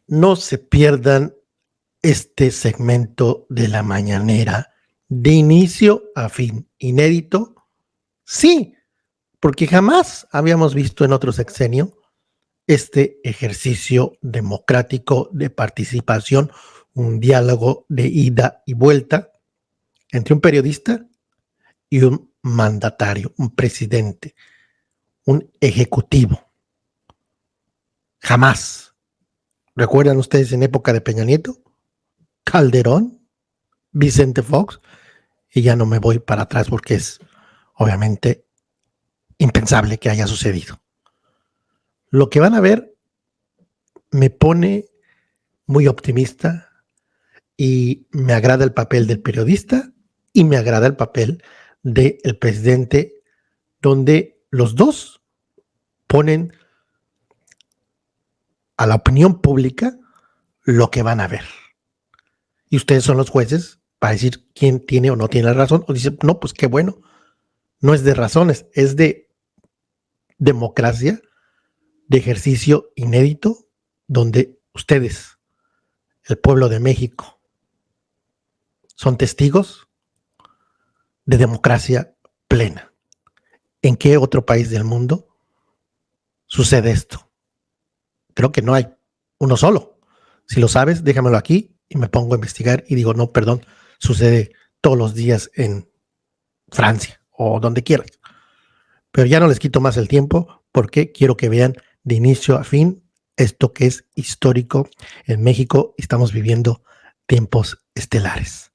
No se pierdan este segmento de la mañanera de inicio a fin. Inédito, sí, porque jamás habíamos visto en otro sexenio este ejercicio democrático de participación, un diálogo de ida y vuelta entre un periodista y un mandatario, un presidente, un ejecutivo. Jamás. ¿Recuerdan ustedes en época de Peña Nieto? Calderón, Vicente Fox, y ya no me voy para atrás porque es obviamente impensable que haya sucedido. Lo que van a ver me pone muy optimista y me agrada el papel del periodista y me agrada el papel del presidente, donde los dos ponen a la opinión pública lo que van a ver. Y ustedes son los jueces para decir quién tiene o no tiene la razón, o dicen, no, pues qué bueno, no es de razones, es de democracia, de ejercicio inédito, donde ustedes, el pueblo de México, son testigos de democracia plena. ¿En qué otro país del mundo sucede esto? Creo que no hay uno solo. Si lo sabes, déjamelo aquí y me pongo a investigar y digo, no, perdón, sucede todos los días en Francia o donde quieras. Pero ya no les quito más el tiempo porque quiero que vean de inicio a fin esto que es histórico en México. Estamos viviendo tiempos estelares.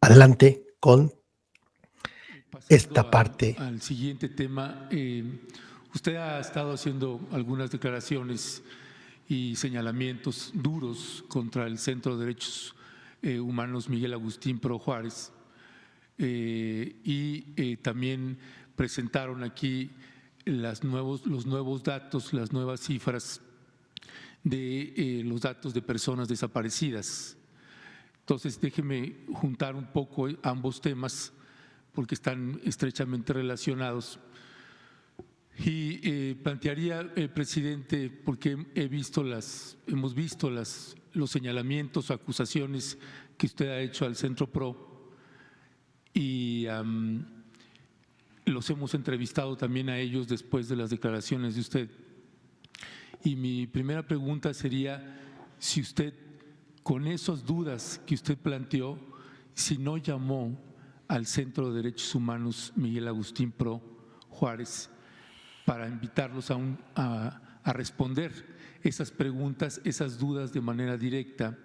Adelante con Pasando esta parte. al siguiente tema, usted ha estado haciendo algunas declaraciones y señalamientos duros contra el Centro de Derechos Humanos Miguel Agustín Pro Juárez y también presentaron aquí los nuevos datos, las nuevas cifras de los datos de personas desaparecidas. Entonces, déjeme juntar un poco ambos temas porque están estrechamente relacionados. Y plantearía, presidente, porque hemos visto los señalamientos, acusaciones que usted ha hecho al Centro PRO y los hemos entrevistado también a ellos después de las declaraciones de usted. Y mi primera pregunta sería si usted, con esas dudas que usted planteó, si no llamó al Centro de Derechos Humanos Miguel Agustín Pro Juárez para invitarlos a responder esas preguntas, esas dudas de manera directa,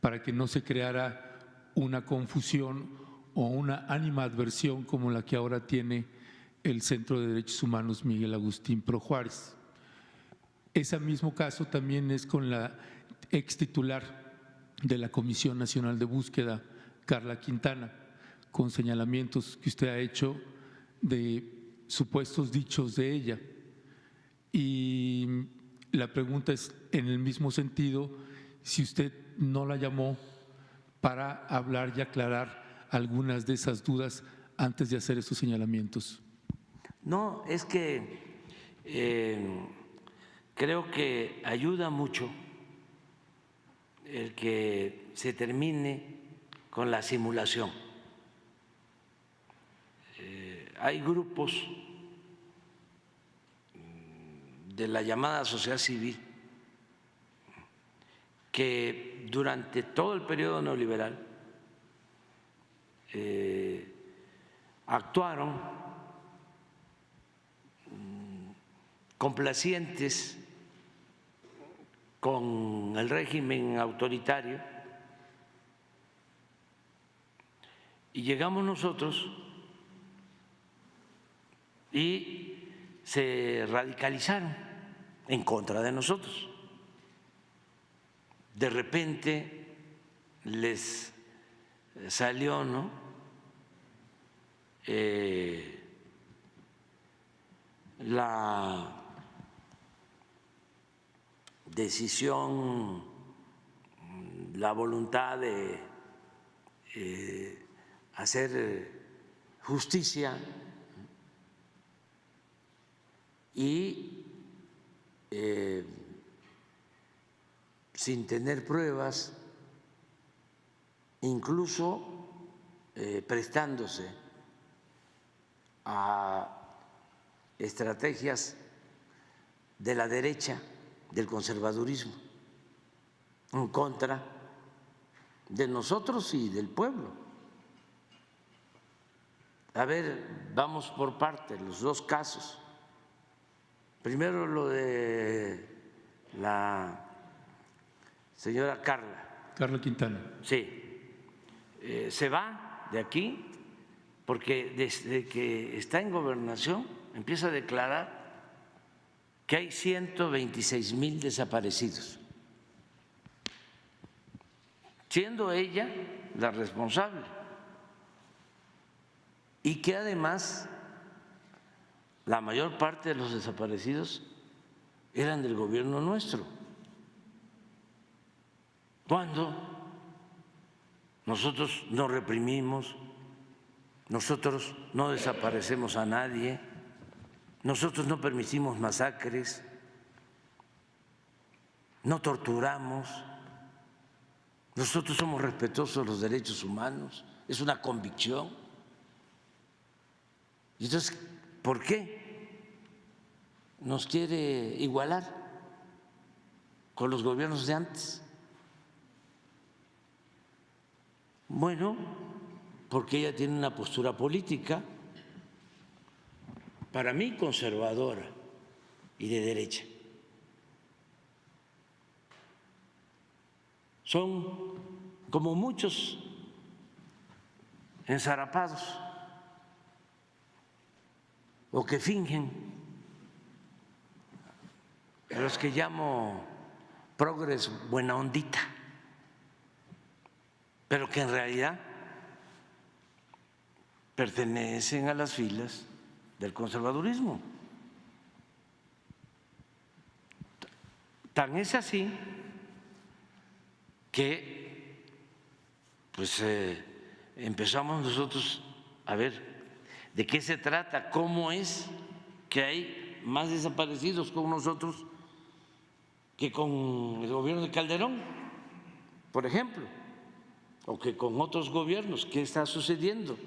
para que no se creara una confusión o una animadversión como la que ahora tiene el Centro de Derechos Humanos Miguel Agustín Pro Juárez. Ese mismo caso también es con la ex titular de la Comisión Nacional de Búsqueda, Carla Quintana, con señalamientos que usted ha hecho de supuestos dichos de ella. Y la pregunta es en el mismo sentido, si usted no la llamó para hablar y aclarar algunas de esas dudas antes de hacer esos señalamientos. No, es que creo que ayuda mucho el que se termine con la simulación. Hay grupos de la llamada sociedad civil que durante todo el periodo neoliberal actuaron complacientes con el régimen autoritario y llegamos nosotros y se radicalizaron en contra de nosotros. De repente les salió, ¿no?, la decisión, la voluntad de hacer justicia y sin tener pruebas, incluso prestándose a estrategias de la derecha, del conservadurismo, en contra de nosotros y del pueblo. A ver, vamos por partes, los dos casos. Primero lo de la señora Carla. Carla Quintana. Sí, se va de aquí porque desde que está en gobernación empieza a declarar que hay 126,000 desaparecidos, siendo ella la responsable, y que además la mayor parte de los desaparecidos eran del gobierno nuestro, cuando nosotros no reprimimos, nosotros no desaparecemos a nadie, nosotros no permitimos masacres, no torturamos, nosotros somos respetuosos de los derechos humanos, es una convicción. Y entonces, ¿por qué nos quiere igualar con los gobiernos de antes? Bueno, porque ella tiene una postura política, para mí conservadora y de derecha. Son como muchos enzarapados o que fingen, a los que llamo progres buena ondita, pero que en realidad pertenecen a las filas del conservadurismo. Tan es así que pues empezamos nosotros a ver de qué se trata, cómo es que hay más desaparecidos con nosotros que con el gobierno de Calderón, por ejemplo, o que con otros gobiernos. ¿Qué está sucediendo?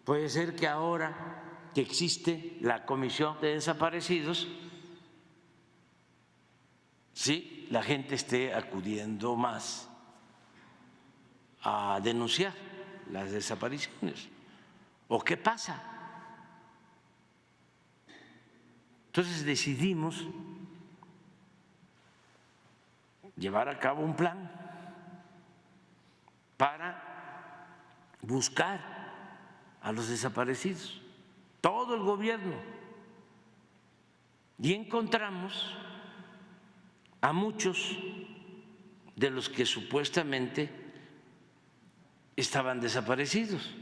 Puede ser que ahora que existe la Comisión de Desaparecidos, sí, la gente esté acudiendo más a denunciar las desapariciones. ¿O qué pasa? Entonces decidimos llevar a cabo un plan para buscar a los desaparecidos, todo el gobierno, y encontramos a muchos de los que supuestamente estaban desaparecidos.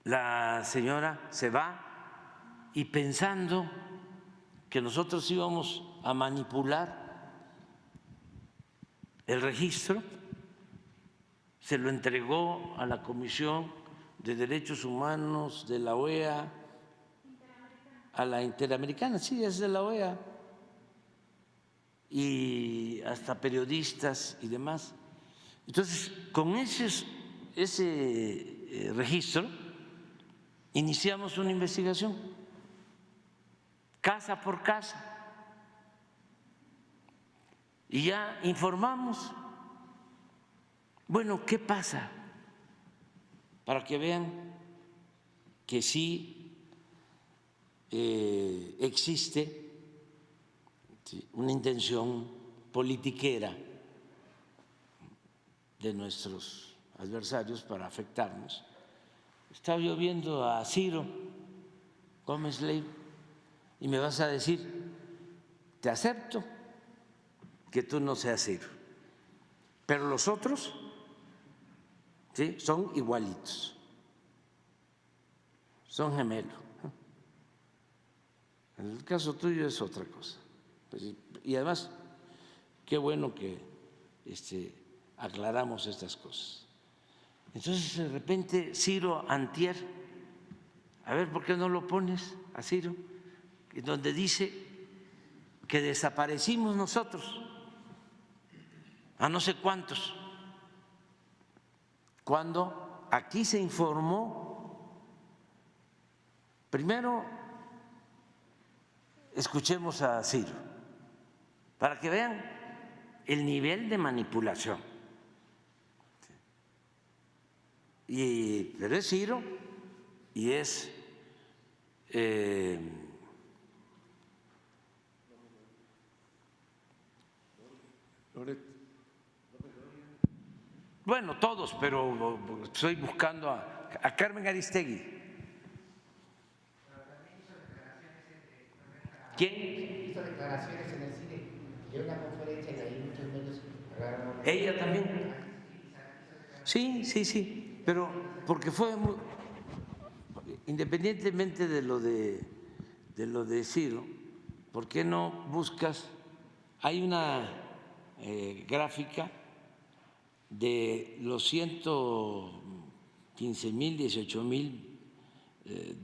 La señora se va y pensando que nosotros íbamos a manipular el registro, se lo entregó a la Comisión de Derechos Humanos de la OEA, a la Interamericana, sí, es de la OEA, y hasta periodistas y demás. Entonces, con ese registro iniciamos una investigación, casa por casa, y ya informamos. Bueno, ¿qué pasa? Para que vean que sí existe una intención politiquera de nuestros adversarios para afectarnos. Estaba yo viendo a Ciro Gómez Leiva y me vas a decir, te acepto que tú no seas Ciro, pero los otros ¿sí? Son igualitos, son gemelos. En el caso tuyo es otra cosa. Y además, qué bueno que aclaramos estas cosas. Entonces, de repente, Ciro antier, a ver, ¿por qué no lo pones a Ciro? Donde dice que desaparecimos nosotros a no sé cuántos, cuando aquí se informó. Primero, escuchemos a Ciro, para que vean el nivel de manipulación. Pero es Ciro y es bueno, todos, pero estoy buscando a Carmen Aristegui. ¿Quién? Hizo declaraciones en el cine, dio una conferencia y ahí muchos medios agarraron. Ella también. Sí, sí, sí, pero porque fue muy, independientemente de lo de Ciro, ¿por qué no buscas? Hay una gráfica de los 115,000, 18,000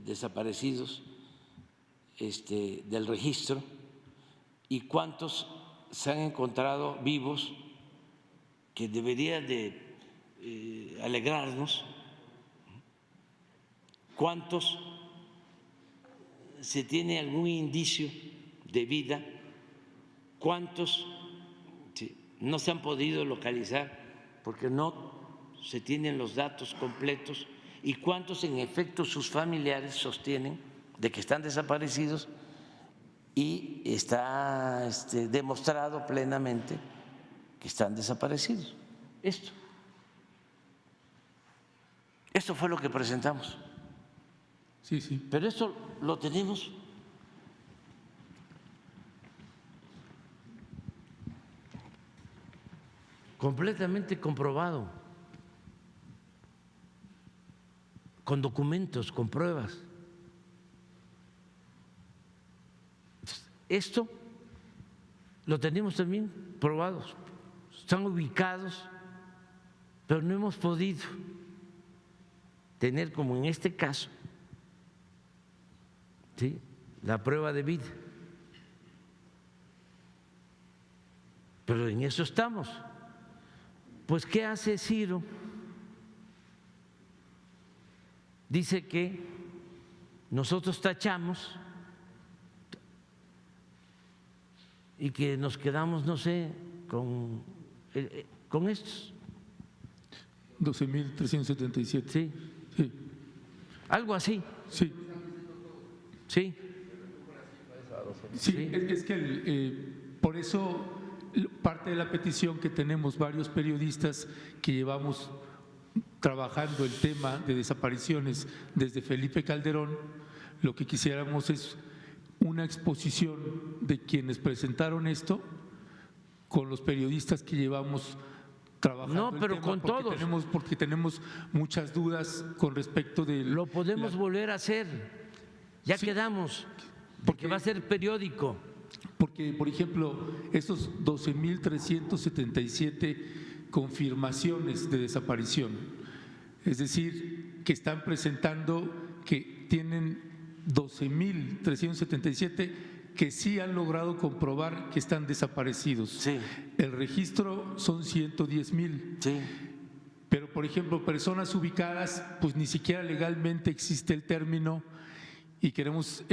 desaparecidos del registro y cuántos se han encontrado vivos, que debería de alegrarnos, cuántos se tiene algún indicio de vida, cuántos no se han podido localizar porque no se tienen los datos completos y cuántos en efecto sus familiares sostienen de que están desaparecidos y está demostrado plenamente que están desaparecidos. Esto fue lo que presentamos. Sí, sí. Pero esto lo tenemos completamente comprobado, con documentos, con pruebas. Esto lo tenemos también probados, están ubicados, pero no hemos podido tener, como en este caso, ¿sí?, la prueba de vida. Pero en eso estamos. Pues, ¿qué hace Ciro? Dice que nosotros tachamos y que nos quedamos, no sé, con estos. 12,377. Sí, Sí, algo así. sí. Sí. Sí, Sí. es que por eso parte de la petición que tenemos varios periodistas que llevamos trabajando el tema de desapariciones desde Felipe Calderón, lo que quisiéramos es una exposición de quienes presentaron esto con los periodistas que llevamos trabajando. No, pero el tema, con todos. Porque tenemos muchas dudas con respecto de… Lo podemos volver a hacer, ya Sí. quedamos, Porque- porque va a ser periódico. Porque, por ejemplo, esos 12,377 confirmaciones de desaparición, es decir, que están presentando que tienen 12,377 que sí han logrado comprobar que están desaparecidos. Sí. El registro son 110,000. Sí. Pero, por ejemplo, personas ubicadas, pues ni siquiera legalmente existe el término y tenemos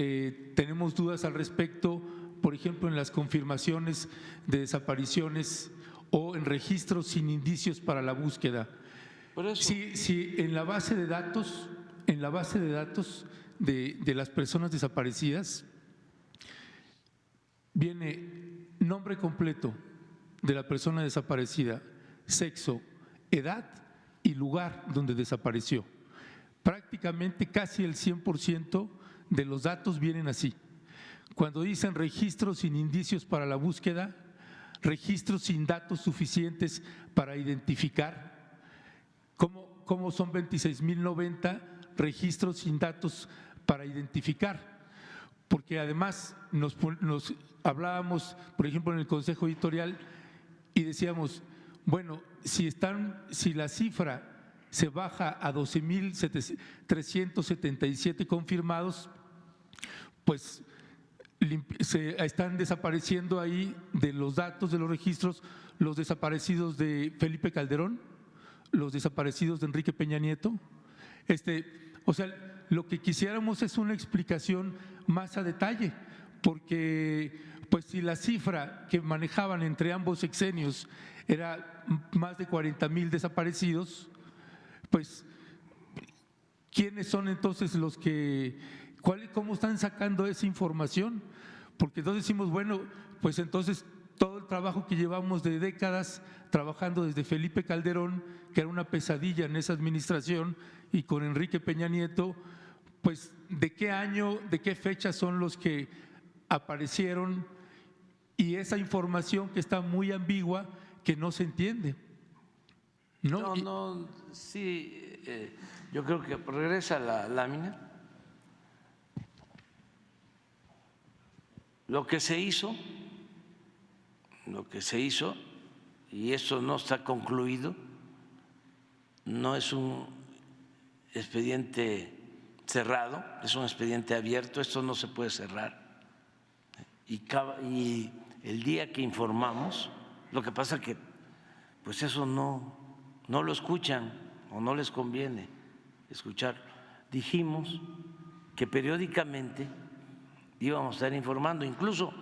dudas al respecto, por ejemplo, en las confirmaciones de desapariciones o en registros sin indicios para la búsqueda. Por eso. Si en la base de datos, de las personas desaparecidas, viene nombre completo de la persona desaparecida, sexo, edad y lugar donde desapareció. Prácticamente casi el 100% de los datos vienen así. Cuando dicen registros sin indicios para la búsqueda, registros sin datos suficientes para identificar, ¿cómo son 26,090 registros sin datos para identificar? Porque además nos hablábamos, por ejemplo, en el Consejo Editorial y decíamos, bueno, si la cifra se baja a 12,377 confirmados, pues se están desapareciendo ahí de los datos de los registros los desaparecidos de Felipe Calderón, los desaparecidos de Enrique Peña Nieto. O sea, lo que quisiéramos es una explicación más a detalle, porque pues si la cifra que manejaban entre ambos sexenios era más de 40,000 desaparecidos, pues ¿quiénes son entonces los que, cómo están sacando esa información? Porque entonces decimos, bueno, pues entonces todo el trabajo que llevamos de décadas trabajando desde Felipe Calderón, que era una pesadilla en esa administración, y con Enrique Peña Nieto, pues ¿de qué año, de qué fecha son los que aparecieron? Y esa información que está muy ambigua, que no se entiende. Sí, yo creo que regresa la lámina. Lo que se hizo, y esto no está concluido, no es un expediente cerrado, es un expediente abierto, esto no se puede cerrar. Y el día que informamos, lo que pasa que pues eso no lo escuchan o no les conviene escuchar. Dijimos que periódicamente íbamos a estar informando, incluso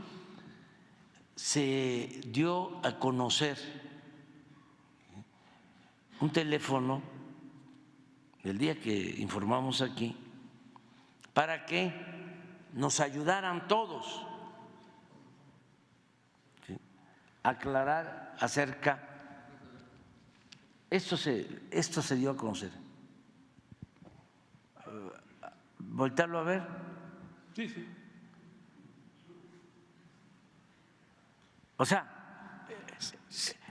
se dio a conocer un teléfono el día que informamos aquí para que nos ayudaran todos a aclarar acerca. Esto se dio a conocer. Voltarlo a ver. Sí, sí. O sea,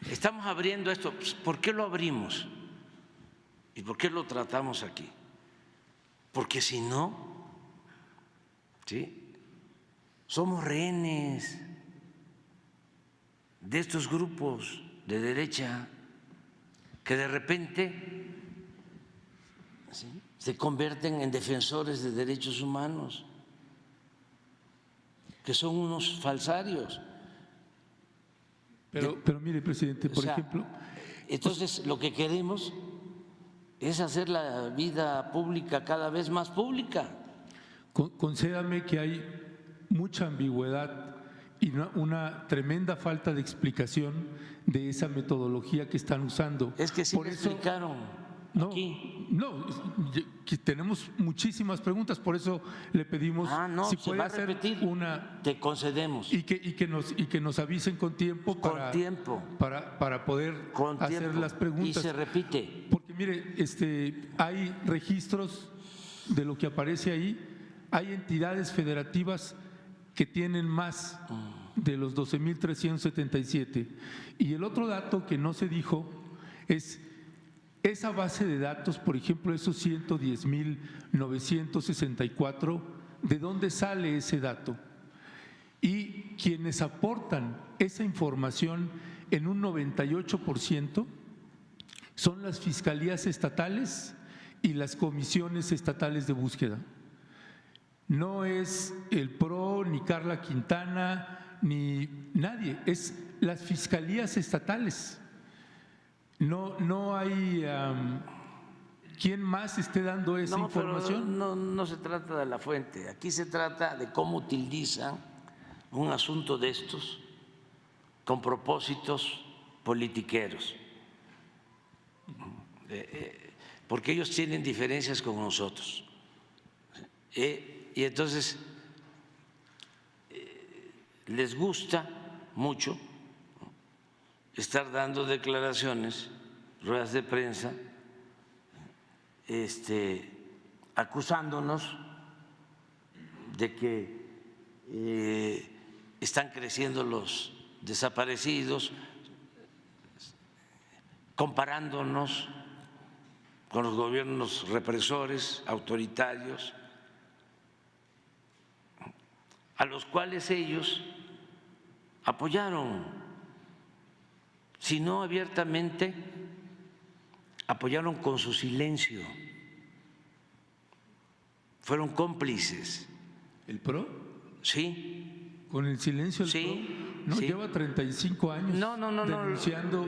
estamos abriendo esto. ¿Por qué lo abrimos? ¿Y por qué lo tratamos aquí? Porque si no, ¿sí?, somos rehenes de estos grupos de derecha que de repente, ¿sí?, se convierten en defensores de derechos humanos, que son unos falsarios. Pero mire, presidente, por ejemplo… Entonces, lo que queremos es hacer la vida pública cada vez más pública. Concédame que hay mucha ambigüedad y una tremenda falta de explicación de esa metodología que están usando. Es que sí por me eso, explicaron aquí. No, tenemos muchísimas preguntas, por eso le pedimos si se puede va a hacer repetir, una… te concedemos. Y que nos avisen con tiempo para poder hacer las preguntas. Y se repite. Porque mire, hay registros de lo que aparece ahí, hay entidades federativas que tienen más de los 12,377. Y el otro dato que no se dijo es esa base de datos, por ejemplo, esos 110,964, ¿de dónde sale ese dato? Y quienes aportan esa información en un 98% son las fiscalías estatales y las comisiones estatales de búsqueda. No es el PRO, ni Carla Quintana, ni nadie, es las fiscalías estatales. No hay quién más esté dando esa información. Pero no se trata de la fuente, aquí se trata de cómo utilizan un asunto de estos con propósitos politiqueros, porque ellos tienen diferencias con nosotros. Y entonces les gusta mucho estar dando declaraciones, ruedas de prensa, acusándonos de que están creciendo los desaparecidos, comparándonos con los gobiernos represores, autoritarios, a los cuales ellos apoyaron, si no abiertamente, apoyaron con su silencio, fueron cómplices. ¿El PRO? Sí. Con el silencio del Sí, PRO. No, sí. lleva 35 años denunciando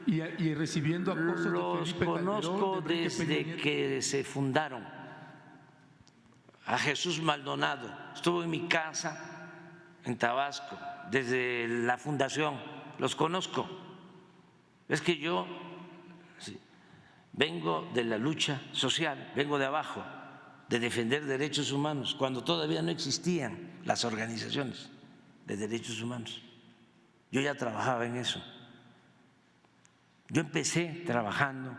y recibiendo acosos Los de Felipe conozco Calderón, de Enrique Peña desde Nieto. que se fundaron. A Jesús Maldonado estuvo en mi casa en Tabasco desde la fundación, los conozco. Es que yo vengo de la lucha social, vengo de abajo, de defender derechos humanos, cuando todavía no existían las organizaciones de derechos humanos. Yo ya trabajaba en eso. Yo empecé trabajando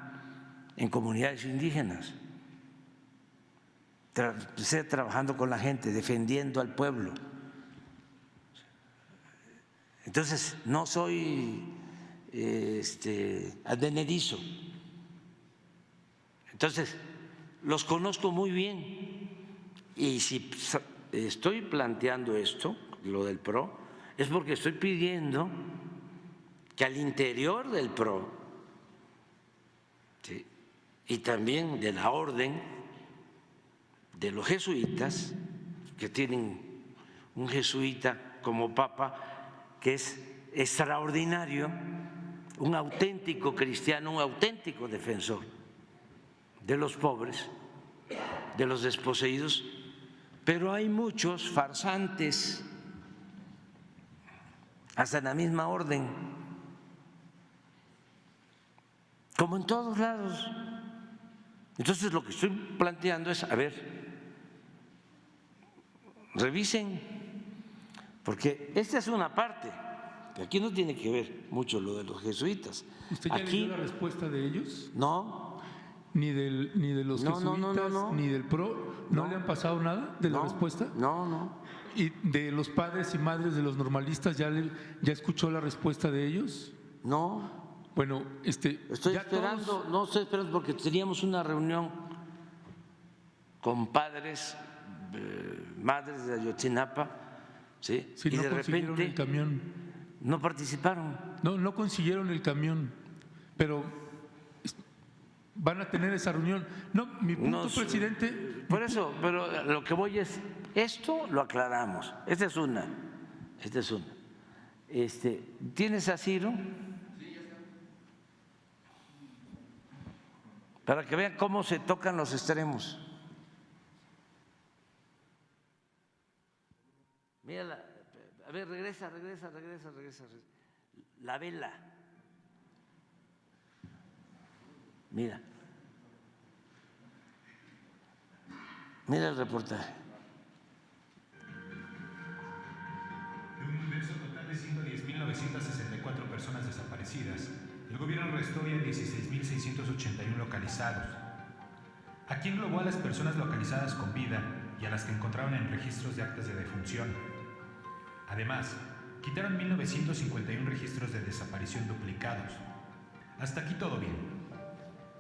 en comunidades indígenas, empecé trabajando con la gente, defendiendo al pueblo. Entonces, no soy advenedizo. Entonces, los conozco muy bien. Y si estoy planteando esto, lo del PRO, es porque estoy pidiendo que al interior del PRO, ¿sí?, y también de la orden de los jesuitas, que tienen un jesuita como papa, que es extraordinario, un auténtico cristiano, un auténtico defensor de los pobres, de los desposeídos, pero hay muchos farsantes, hasta en la misma orden, como en todos lados. Entonces lo que estoy planteando es, a ver, revisen, porque esta es una parte, que aquí no tiene que ver mucho lo de los jesuitas. ¿Usted ya Aquí, leyó la respuesta de ellos? no. Ni de los jesuitas, ni del PRO. ¿No le han pasado nada de la respuesta? No. ¿Y de los padres y madres de los normalistas ya escuchó la respuesta de ellos? No. Bueno, estoy esperando, no estoy esperando porque teníamos una reunión con padres, madres de Ayotzinapa, ¿sí? Si y no de consiguieron repente el camión. no participaron. No consiguieron el camión, pero van a tener esa reunión. No, mi punto, presidente. Por eso, pero lo que voy es, esto lo aclaramos. Esta es una. ¿Tienes a Ciro? Para que vean cómo se tocan los extremos. Mira, a ver, regresa. La vela. Mira el reportaje. De un universo total de 110.964 personas desaparecidas, el gobierno arrestó ya 16.681 localizados. Aquí englobó a las personas localizadas con vida y a las que encontraron en registros de actas de defunción. Además, quitaron 1.951 registros de desaparición duplicados. Hasta aquí todo bien.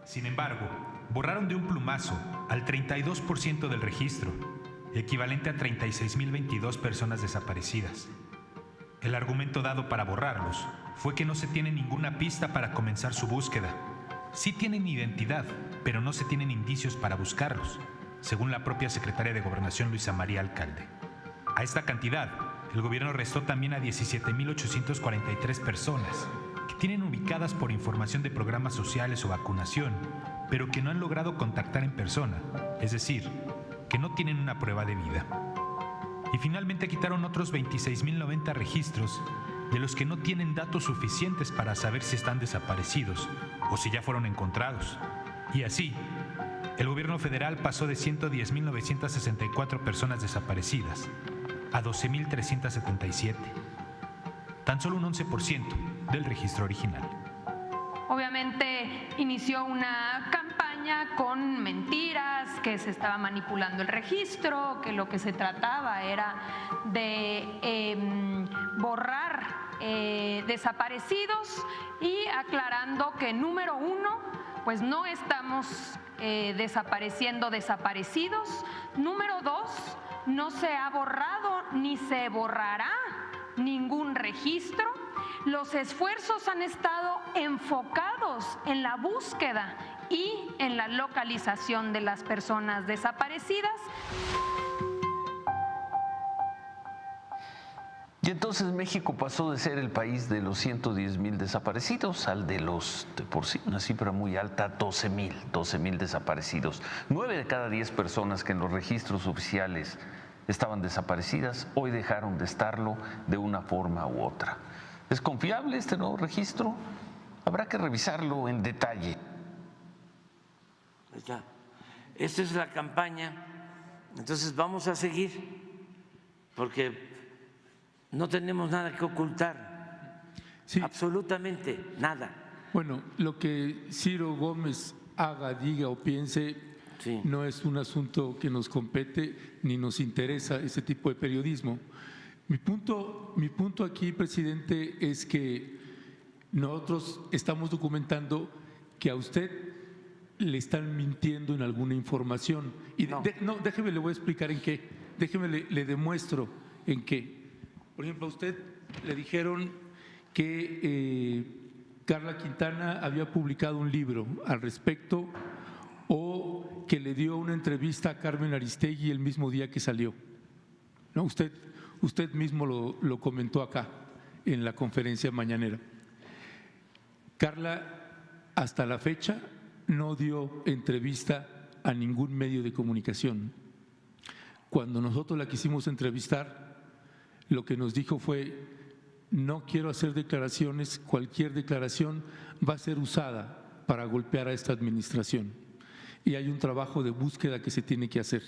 Sin embargo, borraron de un plumazo al 32% del registro, equivalente a 36.022 personas desaparecidas. El argumento dado para borrarlos fue que no se tiene ninguna pista para comenzar su búsqueda. Sí tienen identidad, pero no se tienen indicios para buscarlos, según la propia secretaria de Gobernación Luisa María Alcalde. A esta cantidad, el gobierno arrestó también a 17.843 personas que tienen ubicadas por información de programas sociales o vacunación, pero que no han logrado contactar en persona, es decir, que no tienen una prueba de vida. Y finalmente quitaron otros 26.090 registros de los que no tienen datos suficientes para saber si están desaparecidos o si ya fueron encontrados. Y así, el gobierno federal pasó de 110.964 personas desaparecidas a 12.377, tan solo un 11% del registro original. Obviamente inició una campaña con mentiras, que se estaba manipulando el registro, que lo que se trataba era de borrar desaparecidos, y aclarando que número uno, pues no estamos desapareciendo desaparecidos. Número dos, no se ha borrado ni se borrará ningún registro. Los esfuerzos han estado enfocados en la búsqueda y en la localización de las personas desaparecidas. Y entonces México pasó de ser el país de los 110,000 desaparecidos al de los, de por sí, una cifra muy alta, 12,000 desaparecidos. 9 de cada 10 personas que en los registros oficiales estaban desaparecidas, hoy dejaron de estarlo de una forma u otra. ¿Es confiable este nuevo registro? Habrá que revisarlo en detalle. Esta es la campaña, entonces vamos a seguir, porque no tenemos nada que ocultar, Sí. absolutamente nada. Bueno, lo que Ciro Gómez haga, diga o piense, Sí. no es un asunto que nos compete ni nos interesa ese tipo de periodismo. Mi punto aquí, presidente, es que nosotros estamos documentando que a usted le están mintiendo en alguna información. Y No. Déjeme, le voy a explicar en qué. Déjeme, le demuestro en qué. Por ejemplo, a usted le dijeron que Carla Quintana había publicado un libro al respecto o que le dio una entrevista a Carmen Aristegui el mismo día que salió. ¿No? Usted mismo lo comentó acá en la conferencia mañanera. Carla, hasta la fecha, no dio entrevista a ningún medio de comunicación. Cuando nosotros la quisimos entrevistar, lo que nos dijo fue: no quiero hacer declaraciones, cualquier declaración va a ser usada para golpear a esta administración. Y hay un trabajo de búsqueda que se tiene que hacer.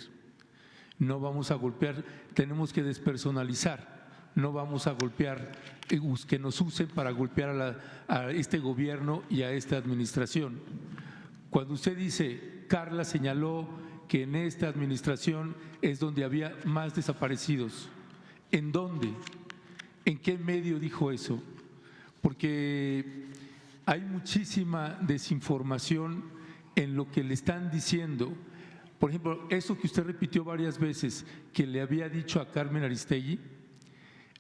No vamos a golpear, tenemos que despersonalizar, no vamos a golpear, que nos usen para golpear a este gobierno y a esta administración. Cuando usted dice, Carla señaló que en esta administración es donde había más desaparecidos, ¿en dónde? ¿En qué medio dijo eso? Porque hay muchísima desinformación en lo que le están diciendo. Por ejemplo, eso que usted repitió varias veces, que le había dicho a Carmen Aristegui,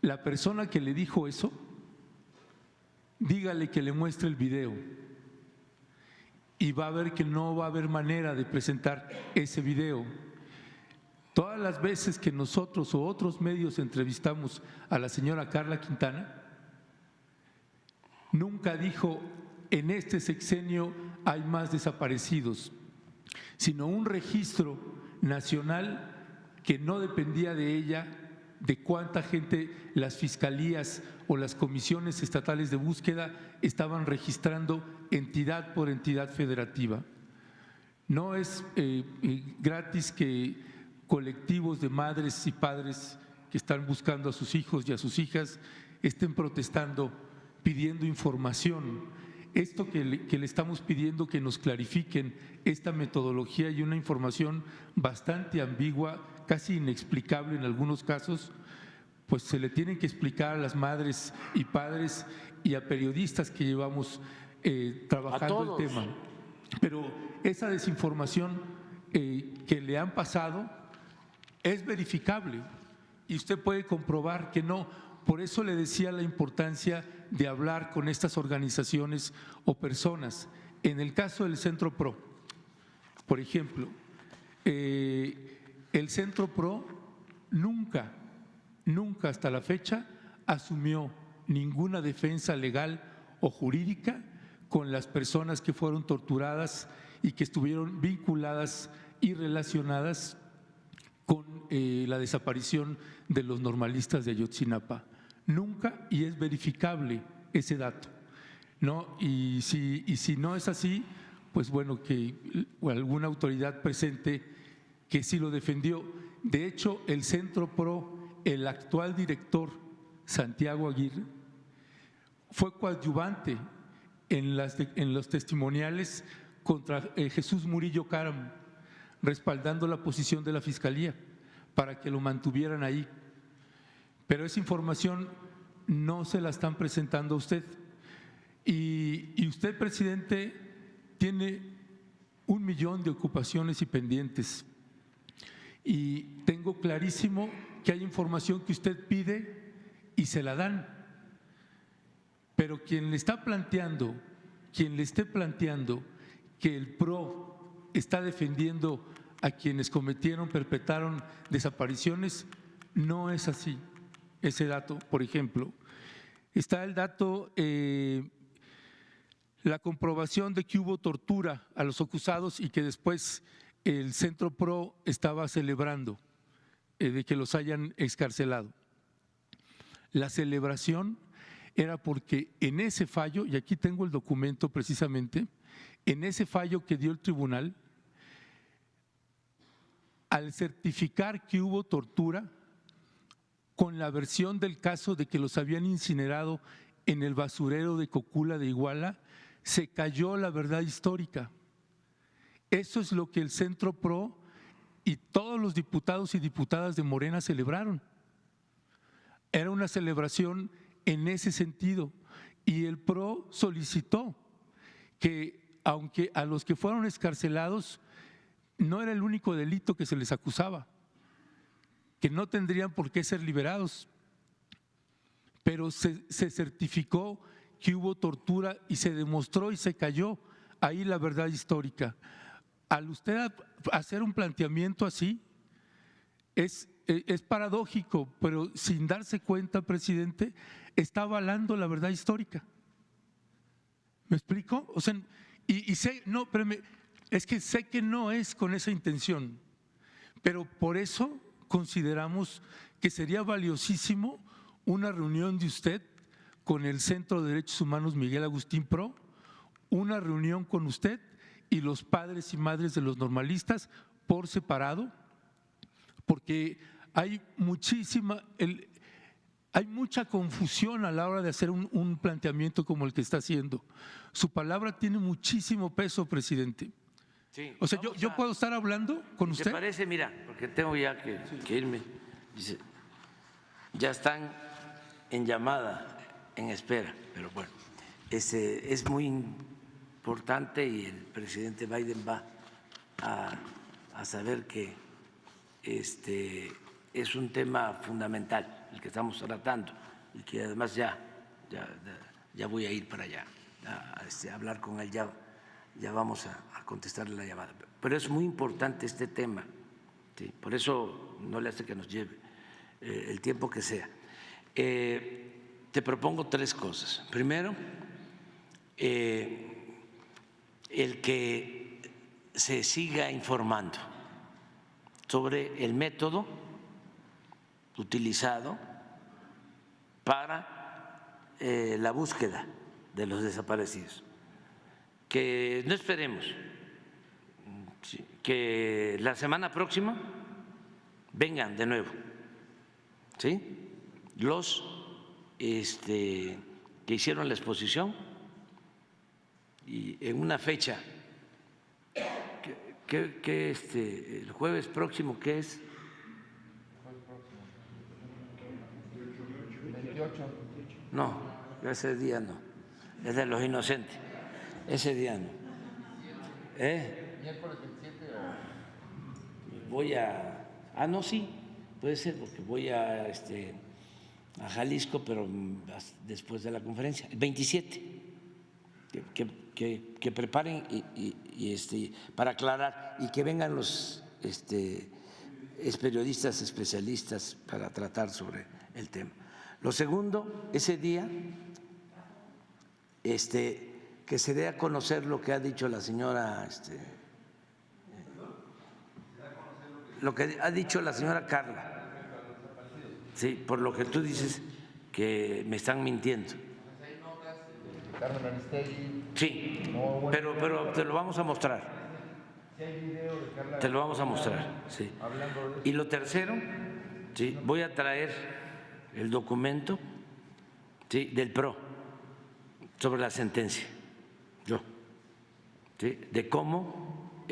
la persona que le dijo eso, dígale que le muestre el video y va a ver que no va a haber manera de presentar ese video. Todas las veces que nosotros o otros medios entrevistamos a la señora Carla Quintana, nunca dijo en este sexenio hay más desaparecidos, sino un registro nacional que no dependía de ella, de cuánta gente las fiscalías o las comisiones estatales de búsqueda estaban registrando entidad por entidad federativa. No es gratis que colectivos de madres y padres que están buscando a sus hijos y a sus hijas estén protestando, pidiendo información. Esto que le estamos pidiendo que nos clarifiquen esta metodología y una información bastante ambigua, casi inexplicable en algunos casos, pues se le tienen que explicar a las madres y padres y a periodistas que llevamos trabajando el tema. Pero esa desinformación que le han pasado es verificable y usted puede comprobar que no. Por eso le decía la importancia de hablar con estas organizaciones o personas. En el caso del Centro PRO, por ejemplo, el Centro PRO nunca hasta la fecha asumió ninguna defensa legal o jurídica con las personas que fueron torturadas y que estuvieron vinculadas y relacionadas con la desaparición de los normalistas de Ayotzinapa. Nunca, y es verificable ese dato, ¿no? Y si no es así, pues bueno, que alguna autoridad presente que sí lo defendió. De hecho, el Centro PRO, el actual director, Santiago Aguirre, fue coadyuvante en los testimoniales contra Jesús Murillo Caram, respaldando la posición de la Fiscalía para que lo mantuvieran ahí. Pero esa información no se la están presentando a usted. Y usted, presidente, tiene 1 millón de ocupaciones y pendientes. Y tengo clarísimo que hay información que usted pide y se la dan. Pero quien le esté planteando que el PRO está defendiendo a quienes perpetraron desapariciones, no es así. ese dato, por ejemplo. Está el dato, la comprobación de que hubo tortura a los acusados y que después el Centro PRO estaba celebrando de que los hayan excarcelado. La celebración era porque en ese fallo, y aquí tengo el documento precisamente, en ese fallo que dio el tribunal, al certificar que hubo tortura, con la versión del caso de que los habían incinerado en el basurero de Cocula de Iguala, se cayó la verdad histórica. Eso es lo que el Centro PRO y todos los diputados y diputadas de Morena celebraron. Era una celebración en ese sentido y el PRO solicitó que, aunque a los que fueron excarcelados no era el único delito que se les acusaba, que no tendrían por qué ser liberados, pero se certificó que hubo tortura y se demostró y se cayó ahí la verdad histórica. Al usted hacer un planteamiento así, es paradójico, pero sin darse cuenta, presidente, está avalando la verdad histórica. ¿Me explico? O sea, y sé, no, espérame, es que sé que no es con esa intención, pero por eso consideramos que sería valiosísimo una reunión de usted con el Centro de Derechos Humanos Miguel Agustín PRO, una reunión con usted y los padres y madres de los normalistas por separado, porque hay mucha confusión a la hora de hacer un planteamiento como el que está haciendo. Su palabra tiene muchísimo peso, presidente. Sí, o sea, yo puedo estar hablando con usted. ¿Te parece? Mira, porque tengo ya que irme. Dice, ya están en llamada, en espera, pero bueno, es muy importante y el presidente Biden va a saber que es un tema fundamental el que estamos tratando y que además ya voy a ir para allá a hablar con él, ya vamos a contestarle la llamada. Pero es muy importante este tema, ¿sí? Por eso no le hace que nos lleve el tiempo que sea. Te propongo tres cosas. Primero, el que se siga informando sobre el método utilizado para la búsqueda de los desaparecidos. Que no esperemos que la semana próxima vengan de nuevo, ¿sí? Los que hicieron la exposición y en una fecha que el jueves próximo, ¿qué es? 28. No, ese día no, es de los inocentes, ese día no. Miércoles 27 o… Voy no, sí, puede ser, porque voy a Jalisco, pero después de la conferencia, el 27, que preparen y para aclarar y que vengan los periodistas especialistas para tratar sobre el tema. Lo segundo, ese día que se dé a conocer lo que ha dicho la señora lo que ha dicho la señora Carla. Sí, por lo que tú dices que me están mintiendo. Carmen Aristegui. Sí, pero te lo vamos a mostrar. Te lo vamos a mostrar, sí. Y lo tercero, sí, voy a traer el documento, sí, del PRO sobre la sentencia, ¿sí? De cómo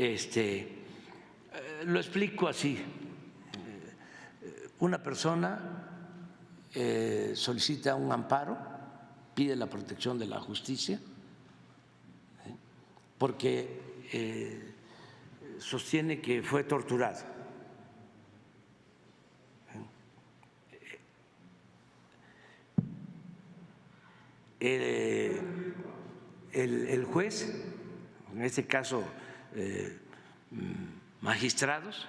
lo explico así. Una persona solicita un amparo, pide la protección de la justicia, ¿sí? Porque sostiene que fue torturado. El juez, en este caso magistrados,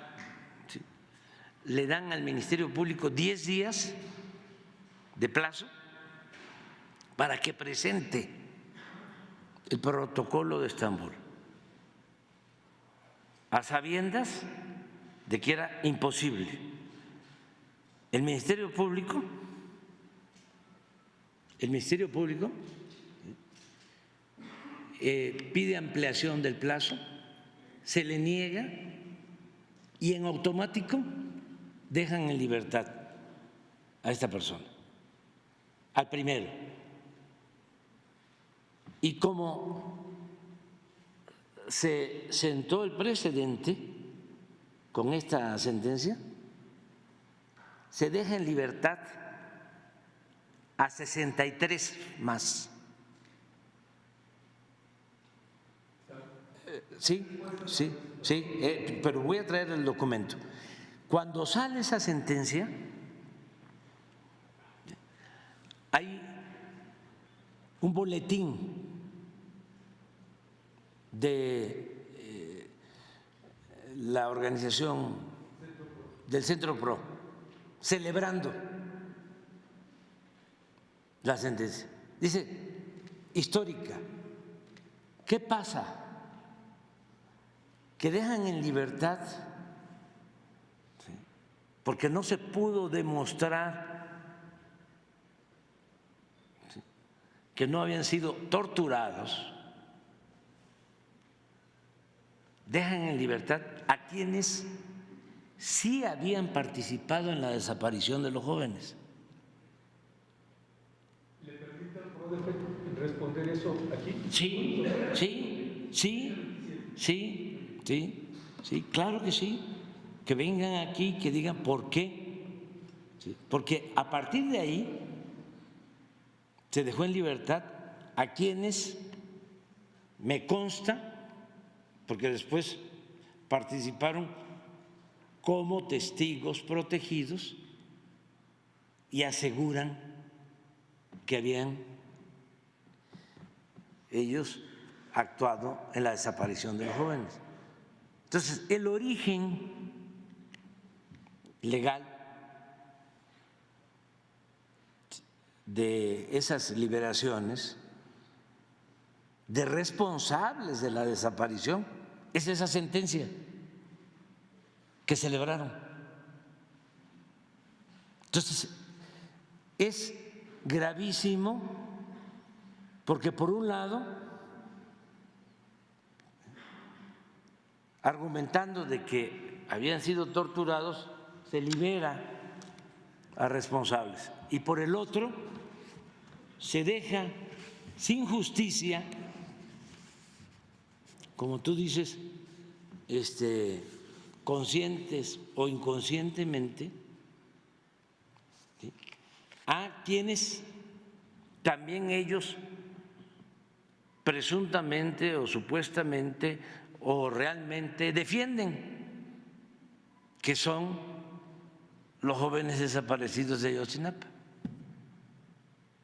¿sí?, le dan al Ministerio Público 10 días de plazo para que presente el protocolo de Estambul, a sabiendas de que era imposible. El Ministerio Público pide ampliación del plazo, se le niega y en automático dejan en libertad a esta persona, al primero. Y como se sentó el precedente con esta sentencia, se deja en libertad a 63 más. Sí, pero voy a traer el documento. Cuando sale esa sentencia, hay un boletín de la organización del Centro PRO celebrando la sentencia. Dice, histórica. ¿Qué pasa? Que dejan en libertad, ¿sí?, porque no se pudo demostrar, ¿sí?, que no habían sido torturados. Dejan en libertad a quienes sí habían participado en la desaparición de los jóvenes. ¿Le permite al PRODEFE responder eso aquí? Sí, claro que sí. Que vengan aquí, que digan por qué. ¿Sí? Porque a partir de ahí se dejó en libertad a quienes, me consta, porque después participaron como testigos protegidos y aseguran que habían ellos actuado en la desaparición de los jóvenes. Entonces, el origen legal de esas liberaciones de responsables de la desaparición es esa sentencia que celebraron. Entonces, es gravísimo porque, por un lado, argumentando de que habían sido torturados, se libera a responsables, y por el otro se deja sin justicia, como tú dices, conscientes o inconscientemente, ¿sí?, a quienes también ellos presuntamente o supuestamente o realmente defienden, que son los jóvenes desaparecidos de Ayotzinapa.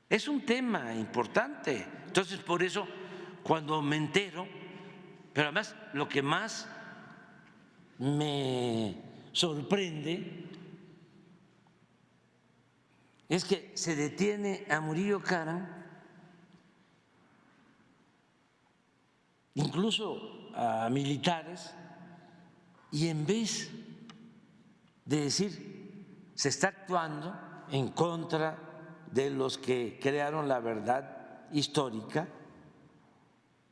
Es un tema importante. Entonces, por eso, cuando me entero, pero además lo que más me sorprende es que se detiene a Murillo Karam, incluso a militares, y en vez de decir se está actuando en contra de los que crearon la verdad histórica,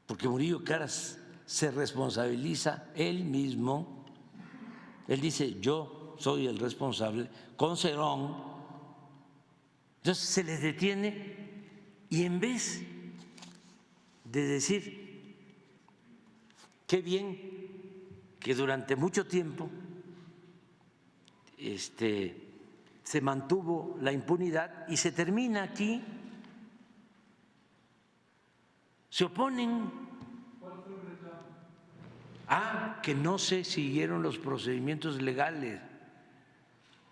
porque Murillo Karam se responsabiliza él mismo, él dice yo soy el responsable, con Cerón. Entonces se les detiene y en vez de decir qué bien que durante mucho tiempo se mantuvo la impunidad y se termina aquí, se oponen. Que no se siguieron los procedimientos legales.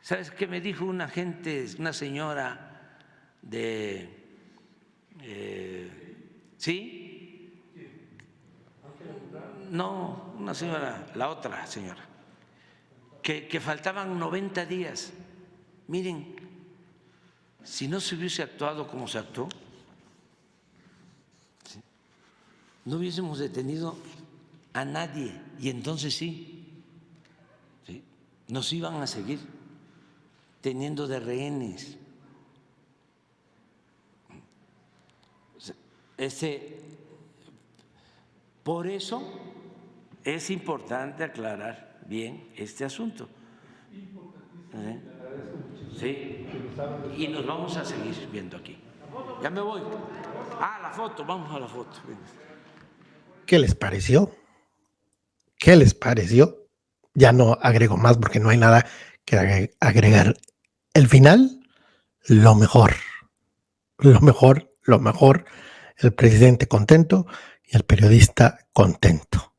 ¿Sabes qué me dijo una gente, una señora de ¿sí? No, una señora, la otra señora, que faltaban 90 días. Miren, si no se hubiese actuado como se actuó, ¿sí?, no hubiésemos detenido a nadie y entonces sí, nos iban a seguir teniendo de rehenes. Por eso es importante aclarar bien este asunto. Sí, y nos vamos a seguir viendo aquí. Ya me voy. La foto, vamos a la foto. ¿Qué les pareció? ¿Qué les pareció? Ya no agrego más porque no hay nada que agregar. El final, lo mejor. Lo mejor, lo mejor. El presidente contento y el periodista contento.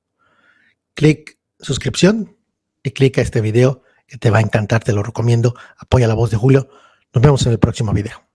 Clic suscripción y clic a este video que te va a encantar, te lo recomiendo. Apoya La Voz de Julio. Nos vemos en el próximo video.